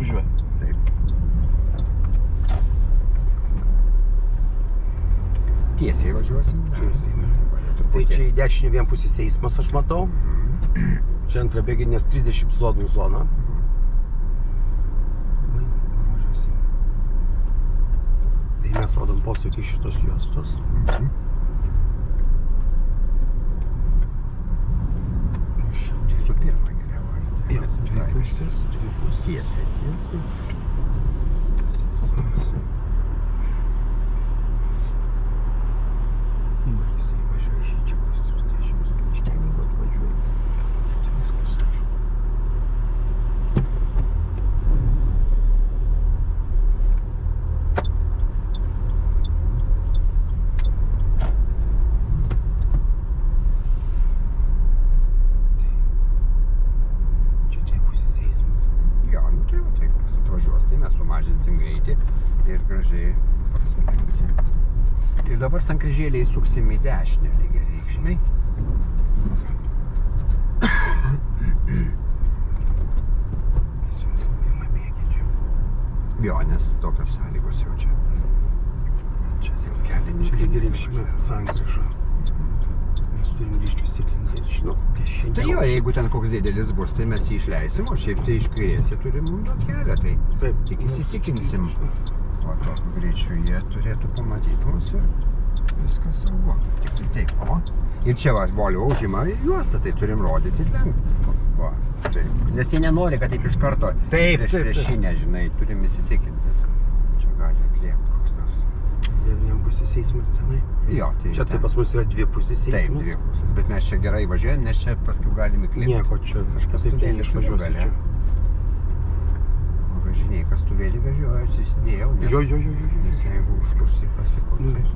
važiuoja. Taip. Tiesiai važiuosim. Tai čia į dešinį vienpusės eismas aš matau. Čia antra bėginės 30 zonų zona. Tai mes rodom posūkį šitos juostos. Visų pirma geriau. Dvi pusės. Tiesiai. Jisai važiuoja iš čia bus 30. Iš ten jeigu atvažiuoja. Tai viskas aišku. Sumažinsim greitį ir gražiai prasilenksim. Ir dabar sankryžėliai suksim į dešinę lygiai reikšmiai. Jo, nes tokios sąlygos jau čia. Čia jau kelininkai. Čia lygiai reikšmė sankryža. Mes turim ryščių sėklinti dešiniau. Tai jo, jeigu ten koks didelis bus, tai mes jį išleisim, o šiaip tai iš kairės jie turi mums duot kelią, tai taip, tik įsitikinsim. O tokiu greičiu jie turėtų pamatyti mus ir viskas saugu. Tik tai taip, o? Ir čia va, Volvo užima juostą, tai turim rodyti ir lenkti. Va, taip. Nes jie nenori, kad taip iš karto priešinę, žinai, turim įsitikinti. Čia gali atliekti koks nors. Vėl vienpusės eismas tenai. Jo, tai čia tai pas mus yra dvipusės eismas. Taip, dvipusės, bet mes čia gerai važiuojam, nes čia paskui galim įklipti. Nieko, čia kažkas taip neišvažiuosi čia. O žiniai, kas tu vėlį važiuojas, įsidėjau, nes... Jo. Nes jeigu užsikasi kokiais.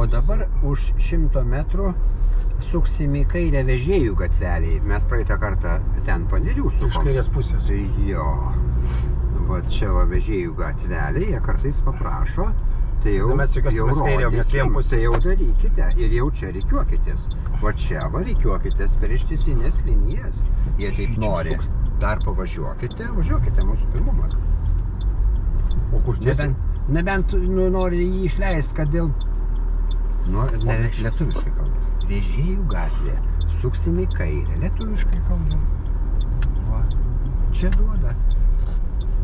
O dabar už 100 metrų suksim į kairę Vežėjų gatvelį. Mes praeitą kartą ten Panerių sukom. Iš kairės pusės. Jo. Va čia va Vežėjų gatvelį, jie kartais paprašo. Tai jau rodykim, tai jau darykite ir jau čia reikiuokitės. Va čia va reikiuokitės per ištisinės linijas. Jie taip nori. Dar pavažiuokite, važiuokite, mūsų pirmumas. O kur tiesiai? Nebent nori jį išleisti, kad dėl... Lietuviškai kalbu. Vežėjų gatvė. Suksim į kairę. Lietuviškai kalbu. Va. Čia duoda.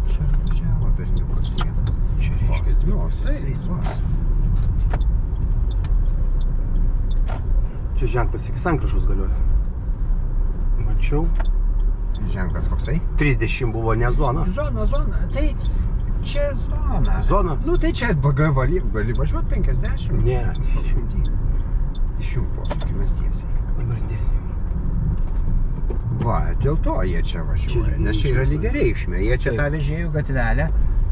Čia važiavo berniukas vienas. Čia reiškia dvipusės. Čia ženklas iki sankryžos galioja. Mačiau. Ženklas koksai? 30 buvo ne zona. Zona. Tai... Čia zona. Zona? Nu tai čia gali važiuoti 50. Ne. Išjung posūkį mes tiesiai. Va, dėl to jie čia važiuoja, nes čia yra lygiai reikšmė. Jie čia tą Vežėjų gatvelę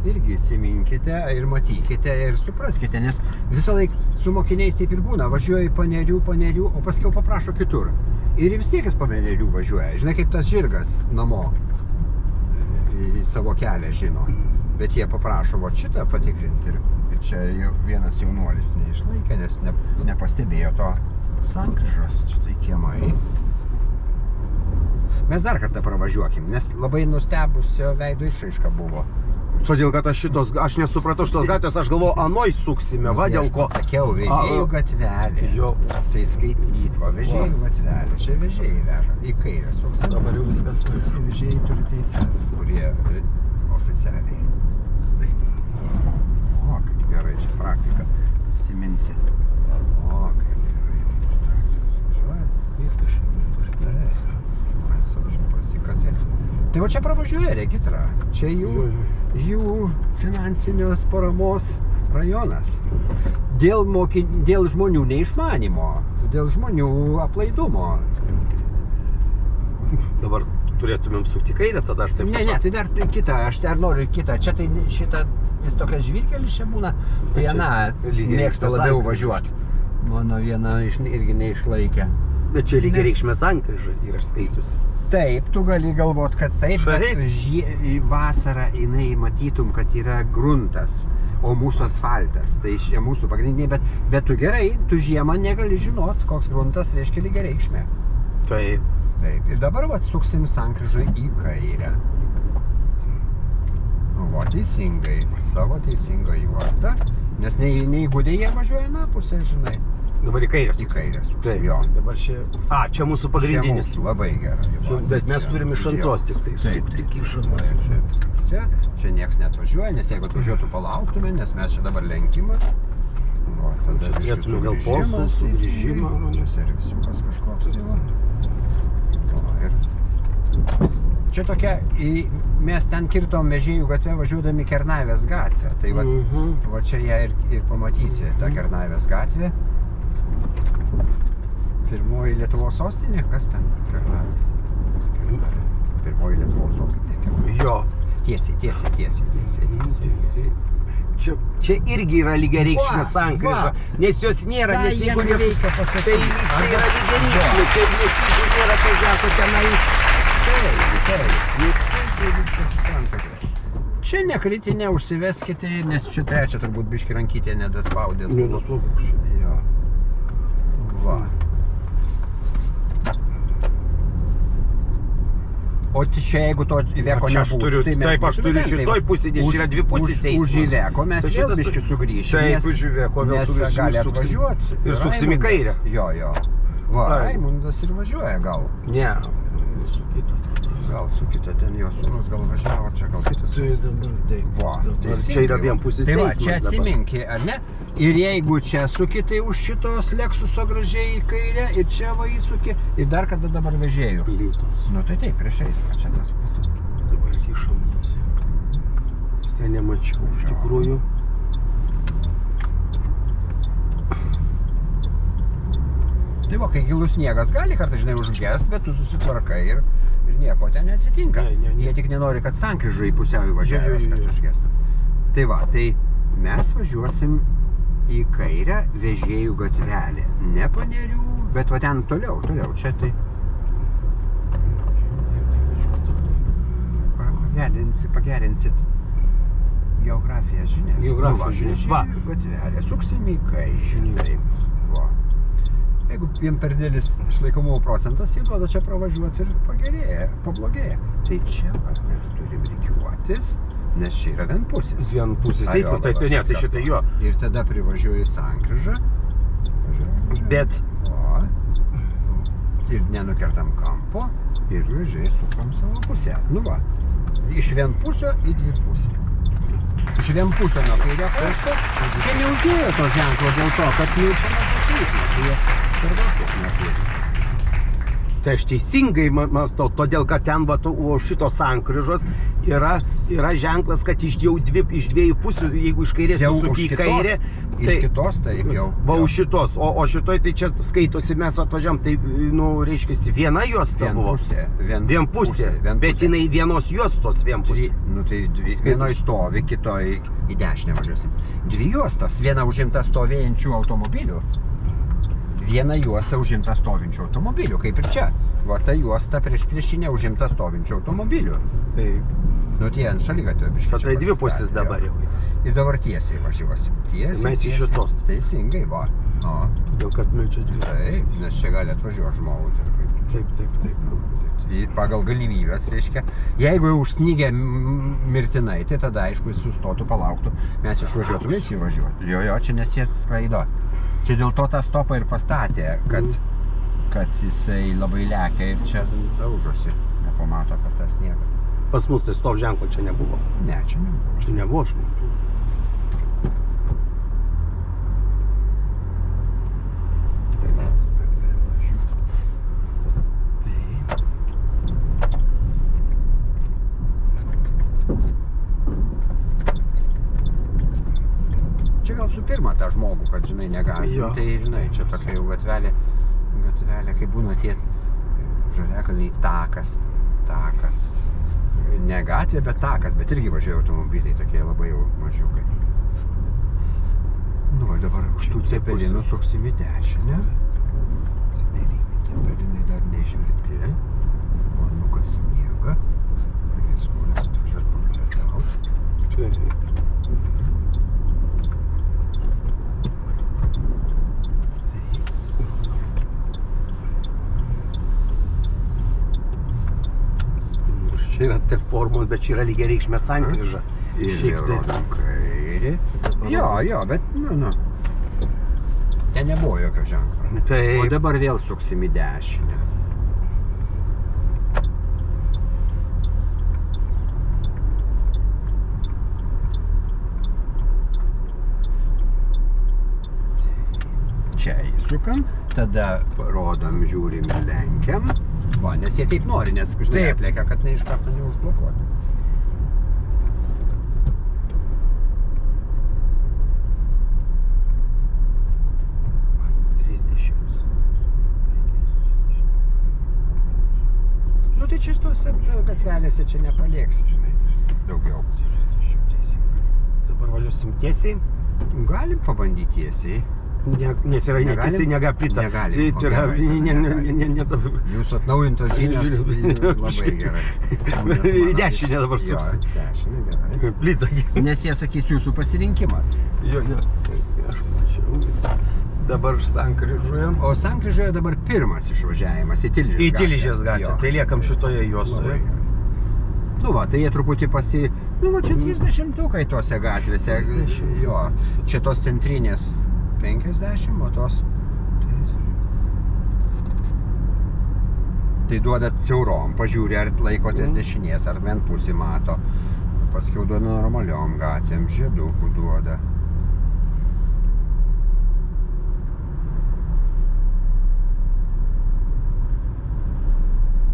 irgi įsiminkite ir matykite ir supraskite, nes visą laiką su mokiniais taip ir būna. Važiuoja į Panerių, o paskiau paprašo kitur. Ir vis tiek jis po Panerių važiuoja. Žinai, kaip tas žirgas namo į savo kelią žino. Bet jie paprašo va šitą patikrinti ir čia vienas jaunuolis neišlaikė, nes nepastebėjo to sankryžos, čia tai kiemai. Mes dar kartą pravažiuokim, nes labai nustebusio veido išraiška buvo. Todėl, kad aš nesupratau šitos gatvės, aš galvoju, anoj suksime, va dėl ko. Aš pasakiau, Vežėjų gatvelė. Jo. Tai skaityt, va, Vežėjų gatvelė, čia Vežėjai veža, į kairę suksim. Dabar jau viskas. Visi Vežėjai turi teises, kurie oficialiai. O, kaip gerai, čia praktika. Įsiminsi. O, kaip gerai. Mūsų traktorius važiuoja. Viskas šiandien tvarkiai. Tai va čia pravažiuoja Regitra. Čia jų finansinios paramos rajonas. Dėl žmonių neišmanimo, dėl žmonių aplaidumo. Dabar turėtumėm sukti kairę, tada aš taip... Ne, tai dar kitą, aš dar noriu kitą. Čia tai šitą jis tokias žvyrkelis čia būna, tai čia Ana lygiai mėgsta reikšmės labiau sankryža. važiuoti. Mano viena irgi neišlaikė. Bet čia lygiai reikšmės sankryža yra skaitusi. Taip, tu gali galvot, kad taip, bet vasarą jinai matytum, kad yra gruntas, o mūsų asfaltas. Tai čia mūsų pagrindiniai, bet tu gerai, tu žiemą negali žinot, koks gruntas reiškia lygiai reikšmė. Taip. Taip, ir dabar atsuksim sankryžą į kairę. O, teisingai, savo teisingą juostą, nes neįgūdė jie važiuoja na pusę, žinai. Dabar į kairę Į kairę suksim, Taip, jo. dabar čia... Čia mūsų pagrindinis. Čia mūsų, labai gerai. Čia, bet mes turim iš antros tik tai sukti tik iš antros. Čia viskas čia nieks neatvažiuoja, nes jeigu atvažiuotų palauktume, nes mes čia dabar lenkimas. O, tada Čia turėtume gal postų, sugrįžimą. Čia servisiukas kažkoks tai va. O, ir... Čia tokia, mes ten kirtom Vežėjų gatvę važiuodami Kernavės gatvę. Tai va čia ją ir pamatysi, tą Kernavės gatvę. Pirmoji Lietuvos sostinė, kas ten? Kernavės. Pirmoji Lietuvos sostinė. Jo. Tiesiai. Čia irgi yra lygiai reikšmė sankryža, nes jos nėra, nes jeigu reikia pasakyti. Tai čia yra lygiai reikšmė, čia nes nėra to žeko tenai. Taip, viskas suprantate. Čia nekritinė, užsiveskite, nes čia trečia turbūt biški rankytė nedaspaudės. Jo. Va. O čia jeigu to Iveko nebūtų, tai mes... Taip, aš turiu šitoj pusė, nes yra dvi pusės eismas. Už Iveko mes vėl biški sugrįšim, taip, už Iveko vėl sugrįšim, nes gali atvažiuoti. Ir suksim į kairę. Jo. Va, Raimundas ir važiuoja gal. Ne, su kitas. Gal su kita, ten jo sūnus gal važiavo, čia gal kitas. Tai dabar taip. Va, čia yra vienpusis eismas dabar. Tai va, čia atsiminki, ar ne? Ir jeigu čia suki, tai už šitos Lexuso gražiai į kairę, ir čia va įsuki, ir dar kada dabar Vežėjų. Plytos. Nu tai taip, prieš eismą čia tas būtų. Dabar įšamas. Ten nemačiau, iš tikrųjų. Tai va, kai gilus sniegas gali kartą, žinai, užgest, bet tu susitvarkai ir nieko ten neatsitinka. Ne. Jie tik nenori, kad sankryža į pusiau įvažiavęs, kad užgestų. Tai va, tai mes važiuosim į kairę Vežėjų gatvelę. Ne Panerių, bet va ten toliau, čia tai... Pagerinsit geografijos žinias. Geografijos žinias, va. Vežėjų gatvelė, suksim į kairę. Taip, va. Jeigu jiem per didelis išlaikomumo procentas, jie duoda čia pravažiuoti ir pablogėja. Tai čia mes turim rikiuotis, nes čia yra vienpusis. Vienpusis eismas, tai ne, tai šitai jo. Ir tada privažiuoju sankryžą. Bet... O, ir nenukertam kampo ir vežiai sukam savo pusę. Nu va, iš vienpusio į dvipusį. Iš vienpusio nuo kairio krašto. Čia neuždėjo to ženklo dėl to, kad čia nepasisma. Tai jie svardos tiek neturi. Tai aš teisingai mąstau, todėl kad ten va, už šitos sankryžos yra ženklas, kad iš dviejų pusių, jeigu iš kairės suki į kairę. Iš kitos taip jau. Va, už šitos, o šitoj tai čia skaitosi, mes atvažiam, tai, reiškiasi, viena juosta buvo. Vienpusė, bet jinai vienos juostos vienpusė. Nu tai vienoj stovi, kitoj į dešinę važiuosim. Dvi juostos, viena užimta stovėjančių automobilių. Viena juosta užimta stovinčių automobilių, kaip ir čia. Va ta juosta priešinė užimta stovinčių automobilių. Taip. Nu tie ant šaligatvio biškai. Tai dvi pusės dabar jau. Ir dabar tiesiai važiuosim. Mes iš šitos. Teisingai, va. Todėl, kad mes čia dvi. Taip, nes čia gali atvažiuoti žmogus ir kaip. Taip. Tai pagal galimybės, reiškia, jeigu jau užsnygė mirtinai, tai tada, aišku, jis sustotų, palauktų, mes išvažiuotume įsivažiuoti. Jo, čia nes jie skraido. Čia dėl to tą stopą ir pastatė, kad jisai labai lekia ir čia daužosi, nepamato per tą sniegą. Pas mus tai stop ženklo čia nebuvo. Ne, čia nebuvo. Čia nebuvo žmonių. Čia gal su pirma tą žmogų, kad, žinai, negąsdinti, tai, žinai, čia tokia jau gatvelė, kai būna tie žaliakalniai takas, ne gatvė, bet takas, bet irgi važiuoja automobiliai, tokie labai jau mažiukai. Nu, va, dabar už tų cepelinų suksim į dešinę. Cepelinai dar neišvirti. Nukas sniega. Galės žmonės atvažiuoti papietauti. Čia yra T formos, bet čia yra lygiai reikšmė sankryža. Ir vėl rodom kairį. Jo, bet, nu. Ten nebuvo jokio ženklo. Taip. O dabar vėl suksim į dešinę. Čia įsukam, tada rodom, žiūrim ir lenkiam. Va, nes jie taip nori, nes žinai atlekia, kad ne iš karto neužblokuoti. Nu tai čia tose gatvelėse čia nepalieksi, žinai, daugiau. Dabar važiuosim tiesiai. Galim pabandyti tiesiai. Nes yra netiesiai negapita. Negalim. Jūsų atnaujintos žinios labai gerai. Į dešinę dabar suksi. Jo, dešinę gerai. Plyta. Nes jie sakys jūsų pasirinkimas. Jo. Aš mačiau viską. Dabar sankryžoje. O sankryžoje dabar pirmas išvažiavimas į Tilžės gatvę. Į Tilžės gatvę. Tai liekam šitoje juostoje. Nu va, tai jie truputį Nu va, čia 30-tukai tose gatvėse. Jo, čia tos centrinės 50, o tos... Tai duodat siaurom, pažiūrė, ar laikotės dešinės, ar bent pusį mato. Paskiau duoda normaliom gatvėm, žiedukų duoda.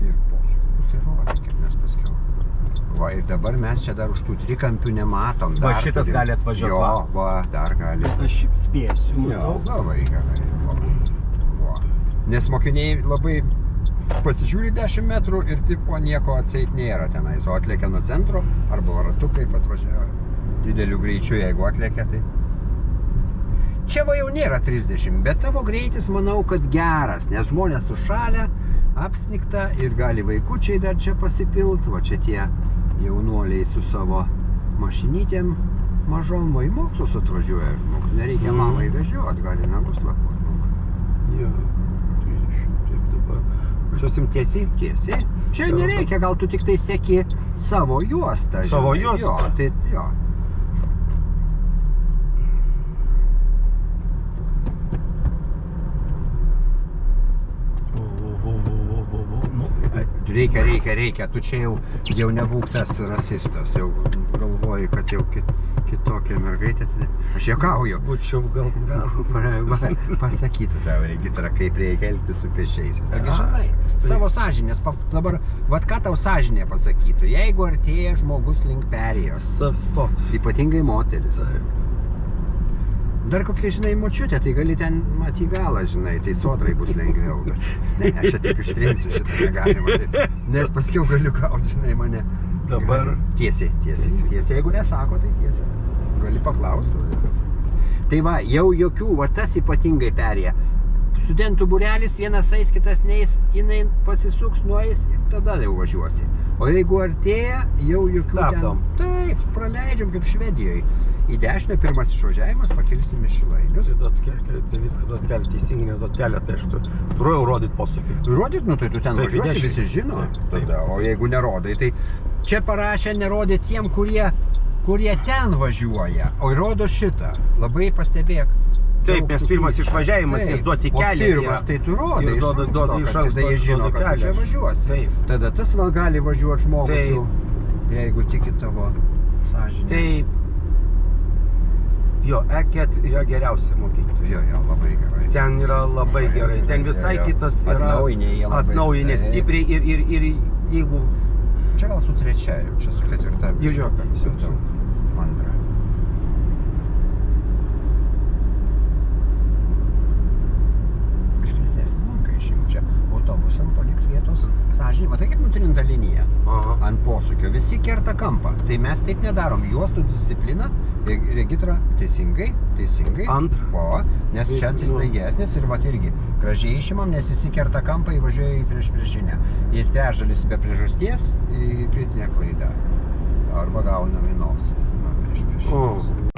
Ir posūkius tai rodykit, mes paskiau. Va, ir dabar mes čia dar už tų trikampių nematom. Va, šitas gali atvažiuoti. Jo, va, dar gali. Aš spėsiu. Jo, labai gerai. Va. Nes mokiniai labai pasižiūri 10 metrų ir tipo nieko atseit nėra tenais. O atlėkia nuo centro, arba varatukai atvažiavo dideliu greičiu, jeigu atlėkia, tai... Čia va jau nėra 30, bet tavo greitis manau, kad geras, nes žmonės sušalę, apsnigta ir gali vaikučiai dar čia pasipilt, va čia tie jaunuoliai su savo mašinytėm mažom, va į mokslus atvažiuoja žmogus, nereikia mamai vežiot, gali nagus lakuot. Jo, taip dabar. Važiuosim tiesiai? Tiesiai. Čia nereikia, gal tu tik tai seki savo juostą. Savo juostą? Jo, tai jo. Reikia. Tu čia jau nebūk tas rasistas. Jau galvoji, kad jau kitokia mergaitė. Aš juokauju. Būčiau gal. Pasakytų savo regitrą, kaip reikia elgtis su pėsčiaisiais. Taigi, žinai, savo sąžinės. Dabar, vat ką tau sąžinė pasakytų, jeigu artėja žmogus link perėjos. Ypatingai moteris. Dar kokia, žinai, močiutė, tai gali ten matį galą, žinai, tai sodrai bus lengviau. Bet ne, aš čia taip ištrinsiu, šitą negalima. Nes paskiau galiu gauti, žinai, mane. Dabar tiesiai. Jeigu nesako, tai tiesiai. Gali paklausti. Tai va, jau jokių, va tas ypatingai perėja. Studentų būrelis, vienas eis, kitas neis, jinai pasisuks, nueis ir tada jau važiuosi. O jeigu artėja, jau jokių stabdom. Taip, praleidžiam kaip Švedijoje. Į dešinę pirmas išvažiavimas, pakelsim į Šilainius. Tai viskas duot kelią teisingai, nes duot kelią, tai aš turiu jau rodyt posūkį. Rodyt, nu tai tu ten važiuosi, visi žino. Tada, o jeigu nerodai, tai čia parašė nerodė tiem, kurie ten važiuoja, o rodo šitą. Labai pastebėk. Taip, nes pirmas išvažiavimas, jis duoti kelią. O pirmas, tai tu rodai iš anksto, tada jie žino, kad tu čia važiuosi. Tada tas val gali važiuoti žmogus, jeigu tiki tavo sąžinę. Taip. Jo, E4 yra geriausia mokytis. Jo, labai gerai. Ten yra labai gerai. Ten visai kitas yra atnaujinė stipriai ir jeigu... Čia gal su trečia, jau čia su ketvirta. Jo. Antra. Iškritesnį lanką išimčia. Autobusam palikt vietos nustatos sąžininkai. Matai, kaip nutrinta linija Aha. ant posūkio. Visi kerta kampą. Tai mes taip nedarom. Juostų disciplina, regitra teisingai. Antra. O, nes čia staigesnis ir vat irgi gražiai išimam, nes visi kerta kampą įvažiuoja į priešinę. Ir trečdalis be priežasties į kritinę klaidą. Arba gaunam į nosį. O,